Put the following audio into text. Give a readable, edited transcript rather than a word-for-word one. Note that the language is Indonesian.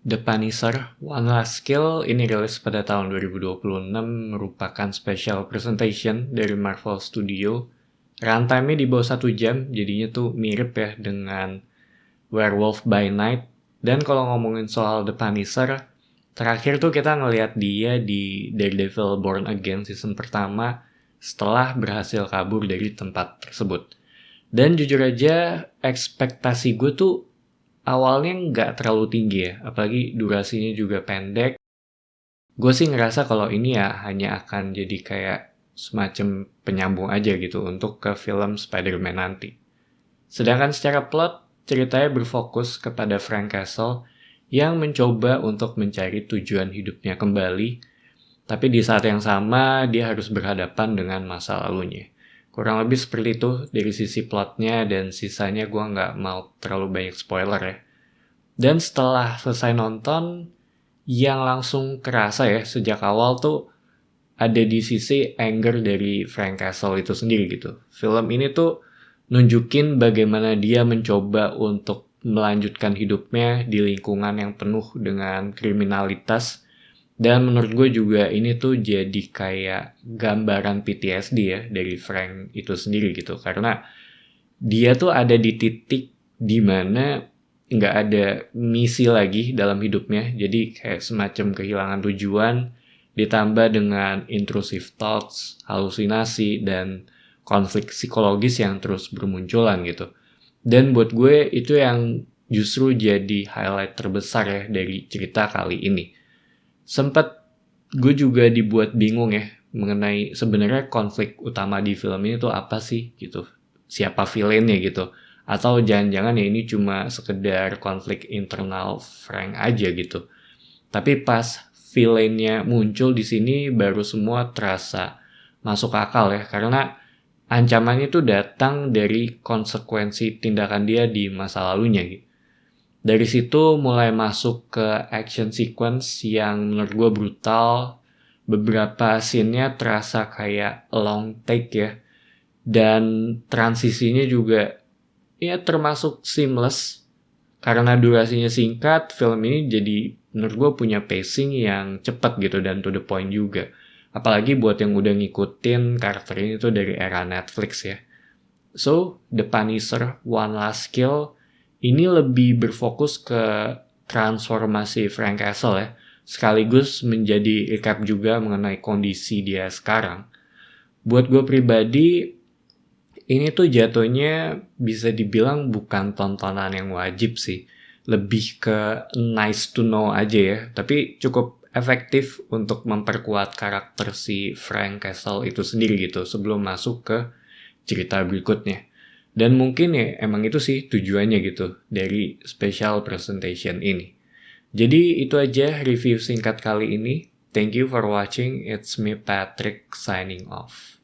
The Punisher, One Last Kill ini rilis pada tahun 2026 merupakan special presentation dari Marvel Studio. Runtime-nya di bawah 1 jam, jadinya tuh mirip ya dengan Werewolf by Night. Dan kalau ngomongin soal The Punisher, terakhir tuh kita ngelihat dia di Daredevil Born Again season pertama setelah berhasil kabur dari tempat tersebut. Dan jujur aja, ekspektasi gue tuh awalnya nggak terlalu tinggi ya, apalagi durasinya juga pendek. Gue sih ngerasa kalau ini ya hanya akan jadi kayak semacam penyambung aja gitu untuk ke film Spider-Man nanti. Sedangkan secara plot, ceritanya berfokus kepada Frank Castle yang mencoba untuk mencari tujuan hidupnya kembali, tapi di saat yang sama dia harus berhadapan dengan masa lalunya. Kurang lebih seperti itu dari sisi plotnya, dan sisanya gue nggak mau terlalu banyak spoiler ya. Dan setelah selesai nonton, yang langsung kerasa ya sejak awal tuh ada di sisi anger dari Frank Castle itu sendiri gitu. Film ini tuh nunjukin bagaimana dia mencoba untuk melanjutkan hidupnya di lingkungan yang penuh dengan kriminalitas. Dan menurut gue juga ini tuh jadi kayak gambaran PTSD ya dari Frank itu sendiri gitu. Karena dia tuh ada di titik dimana nggak ada misi lagi dalam hidupnya, jadi kayak semacam kehilangan tujuan, ditambah dengan intrusive thoughts, halusinasi, dan konflik psikologis yang terus bermunculan gitu. Dan buat gue itu yang justru jadi highlight terbesar ya dari cerita kali ini. Sempet gue juga dibuat bingung ya mengenai sebenarnya konflik utama di film ini tuh apa sih gitu. Siapa villainnya gitu. Atau jangan-jangan ya ini cuma sekedar konflik internal Frank aja gitu. Tapi pas villainnya muncul di sini baru semua terasa masuk akal ya. Karena ancamannya itu datang dari konsekuensi tindakan dia di masa lalunya gitu. Dari situ mulai masuk ke action sequence yang menurut gue brutal. Beberapa scene-nya terasa kayak long take ya. Dan transisinya juga ya termasuk seamless. Karena durasinya singkat, film ini jadi menurut gue punya pacing yang cepat gitu dan to the point juga. Apalagi buat yang udah ngikutin karakter ini tuh dari era Netflix ya. So, The Punisher One Last Kill ini lebih berfokus ke transformasi Frank Castle ya. Sekaligus menjadi recap juga mengenai kondisi dia sekarang. Buat gue pribadi, ini tuh jatuhnya bisa dibilang bukan tontonan yang wajib sih. Lebih ke nice to know aja ya. Tapi cukup efektif untuk memperkuat karakter si Frank Castle itu sendiri gitu sebelum masuk ke cerita berikutnya. Dan mungkin ya emang itu sih tujuannya gitu dari special presentation ini. Jadi itu aja review singkat kali ini. Thank you for watching. It's me Patrick signing off.